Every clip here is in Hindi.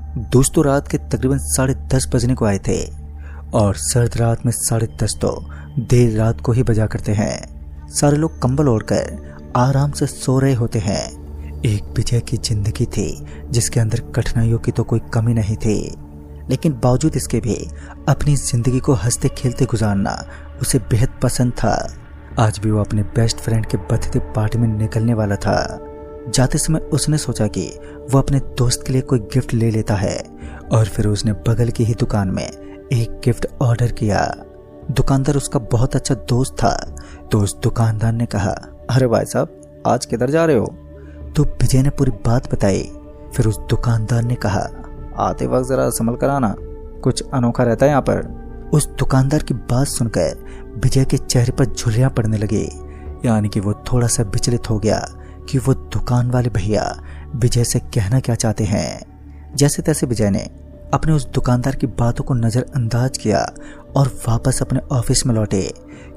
दोस्तों रात के तकरीबन 10:30 बजने को आए थे और सर्द रात में 10:30 तो देर रात को ही बजा करते हैं। सारे लोग कंबल ओढ़कर आराम से सो रहे होते हैं। एक विजय की जिंदगी थी जिसके अंदर कठिनाइयों की तो कोई कमी नहीं थी, लेकिन बावजूद इसके भी अपनी जिंदगी को हंसते खेलते गुजारना उसे बेहद पसंद था। आज भी वो अपने बेस्ट फ्रेंड के बर्थडे पार्टी में निकलने वाला था। जाते समय उसने सोचा कि वो अपने दोस्त के लिए कोई गिफ्ट ले लेता है और फिर उसने बगल की ही दुकान में एक गिफ्ट ऑर्डर किया। दुकानदार उसका बहुत अच्छा दोस्त था, तो उस दुकानदार ने कहा, अरे भाई साहब आज किधर जा रहे हो? तो विजय ने पूरी बात बताई। फिर उस दुकानदार ने कहा, आते वक्त जरा संभल कर आना, कुछ अनोखा रहता है यहाँ पर। उस दुकानदार की बात सुनकर विजय के चेहरे पर झुर्रियां पड़ने लगी, यानी कि वो थोड़ा सा विचलित हो गया कि वो दुकान वाले भैया विजय से कहना क्या चाहते हैं। जैसे तैसे विजय ने अपने उस दुकानदार की बातों को नजरअंदाज किया और वापस अपने ऑफिस में लौटे,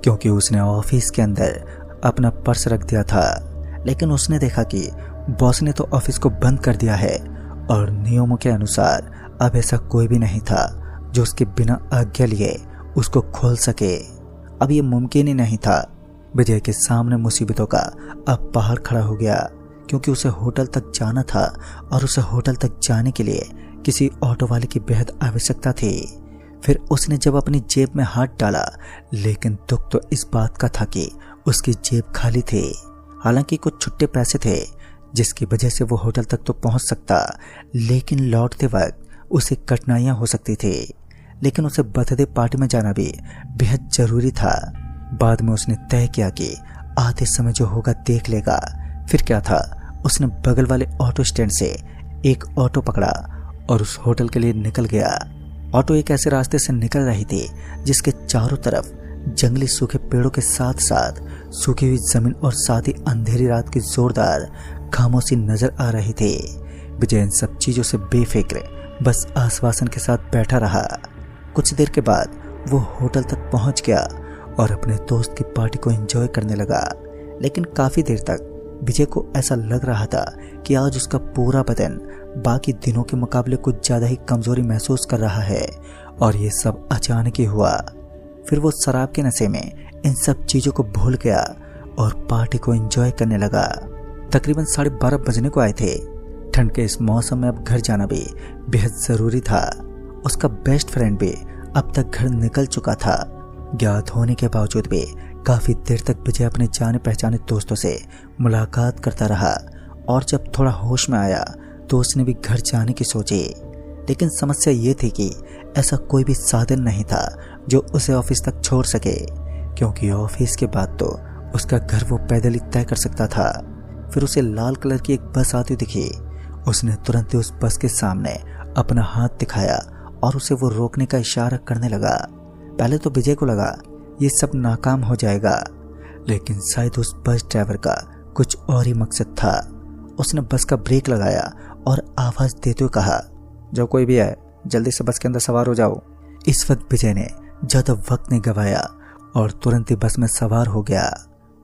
क्योंकि उसने ऑफिस के अंदर अपना पर्स रख दिया था। लेकिन उसने देखा कि बॉस ने तो ऑफिस को बंद कर दिया है और नियमों के अनुसार अब ऐसा कोई भी नहीं था जो उसके बिना आज्ञा लिए उसको खोल सके। अब ये मुमकिन ही नहीं था। विजय के सामने मुसीबतों का अब पहाड़ खड़ा हो गया, क्योंकि उसे होटल तक जाना था और उसे होटल तक जाने के लिए किसी ऑटो वाले की बेहद आवश्यकता थी। फिर उसने जब अपनी जेब में हाथ डाला, लेकिन दुख तो इस बात का था कि उसकी जेब खाली थी। हालांकि कुछ छुट्टे पैसे थे जिसकी वजह से वो होटल तक तो पहुंच सकता, लेकिन लौटते वक्त उसे कठिनाइयां हो सकती थी। लेकिन उसे बर्थडे पार्टी में जाना भी बेहद जरूरी था। बाद में उसने तय किया कि आते समय जो होगा देख लेगा। फिर क्या था, उसने बगल वाले ऑटो स्टैंड से एक ऑटो पकड़ा और उस होटल के लिए निकल गया। ऑटो एक ऐसे रास्ते से निकल रही थी जिसके चारों तरफ जंगली सूखे पेड़ों के साथ साथ सूखी हुई जमीन और साथ ही अंधेरी रात की जोरदार खामोशी नजर आ रही थी। विजय इन सब चीजों से बेफिक्र बस आश्वासन के साथ बैठा रहा। कुछ देर के बाद वो होटल तक पहुंच गया और अपने दोस्त की पार्टी को एंजॉय करने लगा। लेकिन काफी देर तक विजय को ऐसा लग रहा था कि आज उसका पूरा बदन बाकी दिनों के मुकाबले कुछ ज्यादा ही कमजोरी महसूस कर रहा है, और ये सब अचानक ही हुआ। फिर वो शराब के नशे में इन सब चीजों को भूल गया और पार्टी को एंजॉय करने लगा। तकरीबन 12:30 बजने को आए थे। ठंड के इस मौसम में अब घर जाना भी बेहद जरूरी था। उसका बेस्ट फ्रेंड भी अब तक घर निकल चुका था। ज्ञात होने के बावजूद भी काफी देर तक विजय अपने जाने पहचाने दोस्तों से मुलाकात करता रहा, और जब थोड़ा होश में आया तो उसने भी घर जाने की सोची। लेकिन समस्या ये थी कि ऐसा कोई भी साधन नहीं था जो उसे ऑफिस तक छोड़ सके, क्योंकि ऑफिस के बाद तो उसका घर वो पैदल ही तय कर सकता था। फिर उसे लाल कलर की एक बस आती दिखी। उसने तुरंत ही उस बस के सामने अपना हाथ दिखाया और उसे वो रोकने का इशारा करने लगा। पहले तो विजय को लगा ये सब नाकाम हो जाएगा, लेकिन शायद उस बस ड्राइवर का कुछ और ही मकसद था। उसने बस का ब्रेक लगाया और आवाज देते हुए कहा, जो कोई भी है जल्दी से बस के अंदर सवार हो जाओ। इस वक्त विजय ने ज्यादा वक्त नहीं गवाया और तुरंत ही बस में सवार हो गया।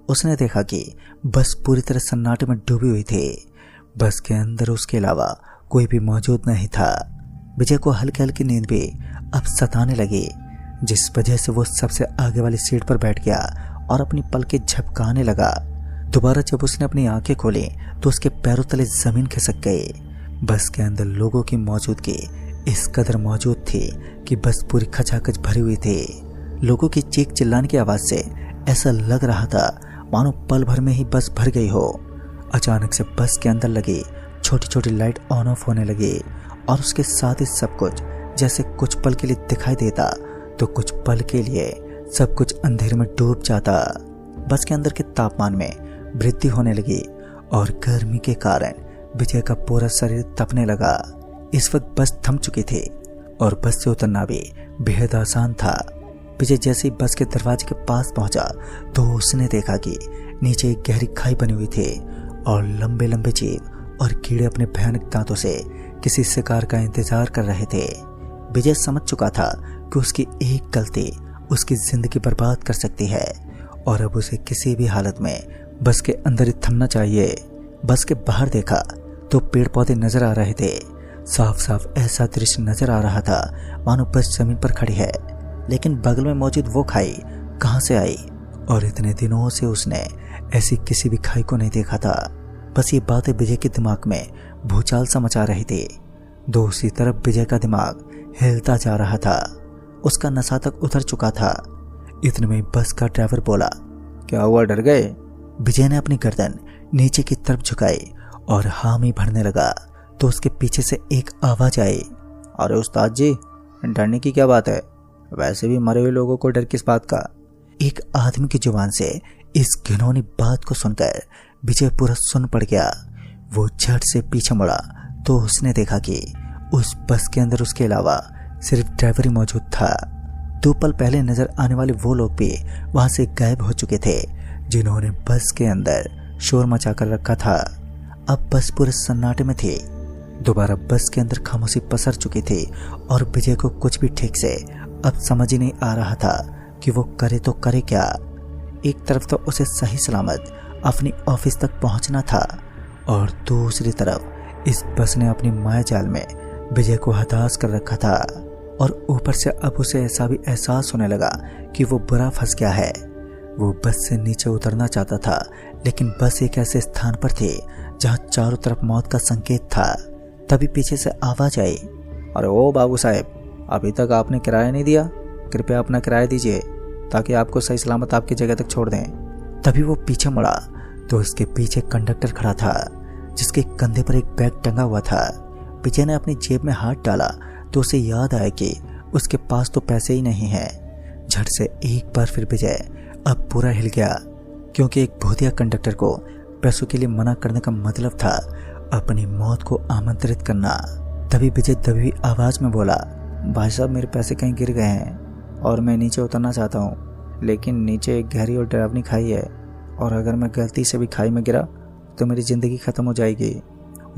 उसने देखा कि बस पूरी तरह सन्नाटे में डूबी हुई थी। बस के अंदर उसके अलावा कोई भी मौजूद नहीं था। विजय को हल्की हल्की नींद भी अब सताने लगी, जिस वजह से वो सबसे आगे वाली सीट पर बैठ गया और अपनी पलकें झपकाने लगा। दोबारा जब उसने अपनी आंखें खोली तो उसके पैरों तले जमीन खिसक गई। बस के अंदर लोगों की मौजूदगी इस कदर मौजूद थी कि बस पूरी खचाखच भरी हुई थी। लोगों की चीख चिल्लाने की आवाज से ऐसा लग रहा था मानो पल भर में ही बस भर गई हो। अचानक से बस के अंदर लगी छोटी छोटी लाइट ऑन ऑफ होने लगी, और उसके साथ ही सब कुछ जैसे कुछ पल के लिए दिखाई देता तो कुछ पल के लिए सब कुछ अंधेरे में डूब जाता। बस के अंदर के तापमान में वृद्धि होने लगी और गर्मी के कारण विजय का पूरा शरीर तपने लगा। इस वक्त बस थम चुकी थी और बस से उतरना भी बेहद आसान था। विजय जैसे ही बस के दरवाजे के पास पहुंचा तो उसने देखा कि नीचे एक गहरी खाई बनी हुई थी और लंबे लंबे जीव और कीड़े अपने भयानक दांतों से किसी शिकार का इंतजार कर रहे थे। विजय समझ चुका था कि उसकी एक गलती उसकी जिंदगी बर्बाद कर सकती है, और अब उसे किसी भी हालत में बस के अंदर ही थमना चाहिए। बस के बाहर देखा तो पेड़ पौधे नजर आ रहे थे, साफ साफ ऐसा दृश्य नजर आ रहा था मानो बस जमीन पर खड़ी है, लेकिन बगल में मौजूद वो खाई कहां से आई। और इतने दिनों से उसने ऐसी किसी भी खाई को नहीं देखा था। बस ये बातें विजय के दिमाग में भूचाल सा मचा रही थी। दूसरी तरफ विजय का दिमाग हिलता जा रहा था, उसका नशा तक उतर चुका था। इतने में बस का ड्राइवर बोला, क्या हुआ, डर गए? विजय ने अपनी गर्दन नीचे की तरफ झुकाई और हामी भरने लगा तो उसके पीछे से एक आवाज आई, अरे उस्ताद जी, डरने की क्या बात है? वैसे भी मरे हुए लोगों को डर किस बात का? एक आदमी की जुबान से इस घिनौनी बात को सुनकर विजय पूरा सुन पड़ गया। वो झट से पीछे मुड़ा तो उसने देखा कि उस बस के अंदर उसके अलावा सिर्फ ड्राइवर ही मौजूद था। 2 पल पहले नजर आने वाले वो लोग भी वहां से गायब हो चुके थे जिन्होंने बस के अंदर शोर मचा कर रखा था। अब बस पूरे सन्नाटे में थी। दोबारा बस के अंदर खामोशी पसर चुकी थी और विजय को कुछ भी ठीक से अब समझ ही नहीं आ रहा था कि वो करे तो करे क्या। एक तरफ तो उसे सही सलामत अपनी ऑफिस तक पहुंचना था और दूसरी तरफ इस बस ने अपनी माया जाल में विजय को हताश कर रखा था। और ऊपर से अब उसे ऐसा भी एहसास होने लगा कि वो बुरा फंस गया है। वो बस से नीचे उतरना चाहता था, लेकिन बस एक ऐसे स्थान पर थी जहां चारों तरफ मौत का संकेत था। तभी पीछे से आवाज आई, अरे ओ बाबू साहब, अभी तक आपने किराया नहीं दिया, कृपया अपना किराया दीजिए ताकि आपको सही सलामत आपकी जगह तक छोड़ दें। तभी वो पीछे मुड़ा तो उसके पीछे कंडक्टर खड़ा था जिसके कंधे पर एक बैग टंगा हुआ था। विजय ने अपनी जेब में हाथ डाला तो उसे याद आया कि उसके पास तो पैसे ही नहीं हैं। झट से एक बार फिर विजय अब पूरा हिल गया, क्योंकि एक भूतिया कंडक्टर को पैसों के लिए मना करने का मतलब था अपनी मौत को आमंत्रित करना। तभी विजय दबी आवाज में बोला, भाई साहब, मेरे पैसे कहीं गिर गए हैं और मैं नीचे उतरना चाहता हूँ, लेकिन नीचे एक गहरी और डरावनी खाई है और अगर मैं गलती से भी खाई में गिरा तो मेरी जिंदगी खत्म हो जाएगी।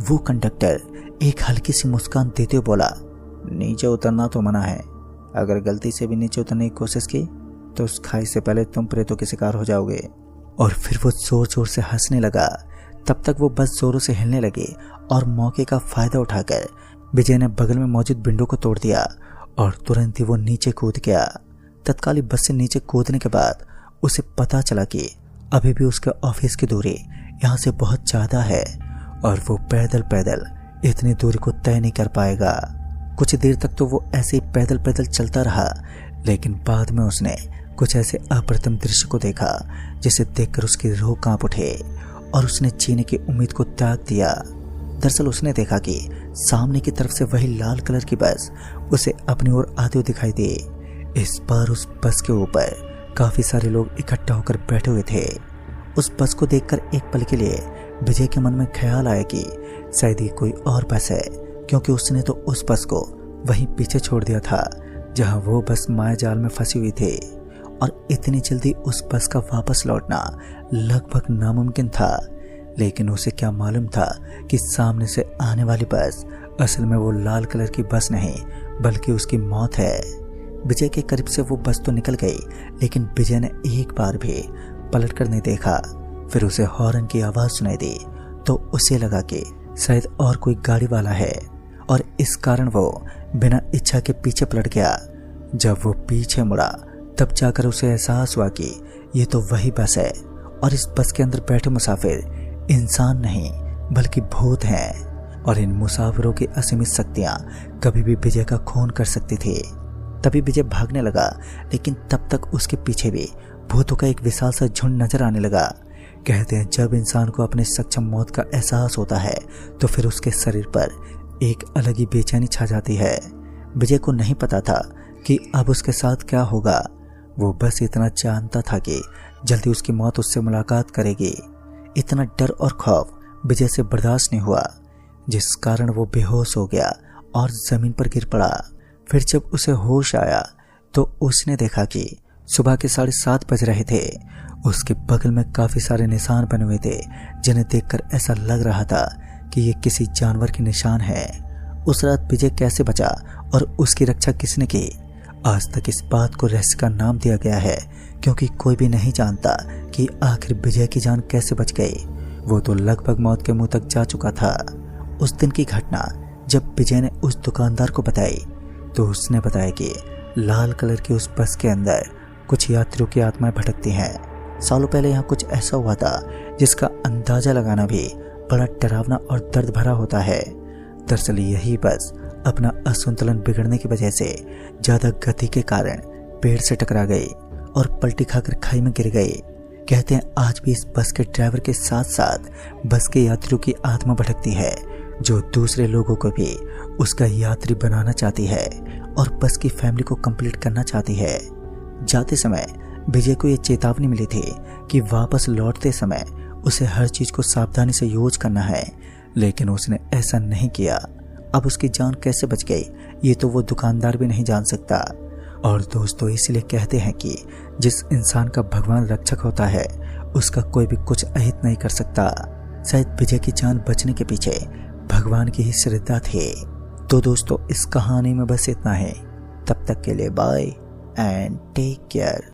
वो कंडक्टर एक हल्की सी मुस्कान देते हुए बोला, नीचे उतरना तो मना है, अगर गलती से भी नीचे उतरने की कोशिश की तो उस खाई से पहले तुम प्रेतों के शिकार हो जाओगे। और फिर वो जोर जोर से हंसने लगा। तब तक वो बस जोरों से हिलने लगी और मौके का फायदा उठाकर विजय ने बगल में मौजूद विंडो को तोड़ दिया और तुरंत ही वो नीचे कूद गया। तत्काल बस से नीचे कूदने के बाद उसे पता चला कि अभी भी उसके ऑफिस की दूरी यहाँ से बहुत ज्यादा है और वो पैदल पैदल इतनी दूरी को तय नहीं कर पाएगा। कुछ देर तक तो वो ऐसे ही पैदल पैदल चलता रहा, लेकिन बाद में उसने कुछ ऐसे अप्रतिम दृश्य को देखा जिसे देखकर उसकी रूह कांप उठे और उसने जीने की उम्मीद को त्याग दिया। दरअसल उसने देखा कि सामने की तरफ से वही लाल कलर की बस उसे अपनी ओर आते हुए दिखाई दी। इस बार उस बस के ऊपर काफी सारे लोग इकट्ठा होकर बैठे हुए थे। उस बस को देखकर एक पल के लिए विजय के मन में ख्याल आया कि शायद ये कोई और बस है, क्योंकि उसने तो उस बस को वहीं पीछे छोड़ दिया था जहां वो बस माया जाल में फंसी हुई थी और इतनी जल्दी उस बस का वापस लौटना लगभग नामुमकिन था। लेकिन उसे क्या मालूम था कि सामने से आने वाली बस असल में वो लाल कलर की बस नहीं बल्कि उसकी मौत है। विजय के करीब से वो बस तो निकल गई, लेकिन विजय ने एक बार भी पलट कर नहीं देखा। फिर उसे हॉर्न की आवाज सुनाई दी तो उसे लगा कि शायद और कोई गाड़ी वाला है और इस कारण वो बिना इच्छा के पीछे पलट गया। जब वो पीछे मुड़ा तब जाकर उसे एहसास हुआ कि ये तो वही बस है और इस बस के अंदर बैठे मुसाफिर इंसान नहीं बल्कि भूत हैं और इन मुसाफिरों की असीमित शक्तियां कभी भी विजय का खून कर सकती थी। तभी विजय भागने लगा, लेकिन तब तक उसके पीछे भी भूतों का एक विशाल सा झुंड नजर आने लगा। कहते हैं जब इंसान को अपने सक्षम मौत का एहसास होता है तो फिर उसके शरीर पर एक अलग ही बेचैनी छा जाती है। विजय को नहीं पता था कि अब उसके साथ क्या होगा। वो बस इतना जानता था कि जल्दी उसकी मौत उससे मुलाकात करेगी। इतना डर और खौफ विजय से बर्दाश्त नहीं हुआ, जिस कारण वो बेहोश हो गया और जमीन पर गिर पड़ा। फिर जब उसे होश आया तो उसने देखा कि सुबह के 7:30 बज रहे थे। उसके बगल में काफी सारे निशान बने हुए थे जिन्हें देखकर ऐसा लग रहा था कि ये किसी जानवर के निशान है। उस रात विजय कैसे बचा और उसकी रक्षा किसने की, आज तक इस बात को रहस्य का नाम दिया गया है, क्योंकि कोई भी नहीं जानता कि आखिर विजय की जान कैसे बच गई। वो तो लगभग मौत के मुंह तक जा चुका था। उस दिन की घटना जब विजय ने उस दुकानदार को बताई तो उसने बताया कि लाल कलर की उस बस के अंदर कुछ यात्रियों की आत्माएं भटकती हैं। सालों पहले यहाँ कुछ ऐसा हुआ था जिसका अंदाजा लगाना भी बड़ा डरावना और दर्द भरा होता है। दरअसल यही बस अपना असंतुलन बिगड़ने की वजह से ज्यादा गति के कारण पेड़ से टकरा गई और पलटी खाकर खाई में गिर गई। कहते हैं आज भी इस बस के ड्राइवर के साथ साथ बस के यात्रियों की आत्मा भटकती है जो दूसरे लोगों को भी उसका यात्री बनाना चाहती है और बस की फैमिली को कंप्लीट करना चाहती है। जाते समय विजय को यह चेतावनी मिली थी कि वापस लौटते समय उसे हर चीज को सावधानी से यूज करना है, लेकिन उसने ऐसा नहीं किया। अब उसकी जान कैसे बच गई ये तो वो दुकानदार भी नहीं जान सकता। और दोस्तों इसलिए कहते हैं कि जिस इंसान का भगवान रक्षक होता है उसका कोई भी कुछ अहित नहीं कर सकता। शायद विजय की जान बचने के पीछे भगवान की ही श्रद्धा थी। तो दोस्तों इस कहानी में बस इतना है। तब तक के लिए बाय एंड टेक केयर।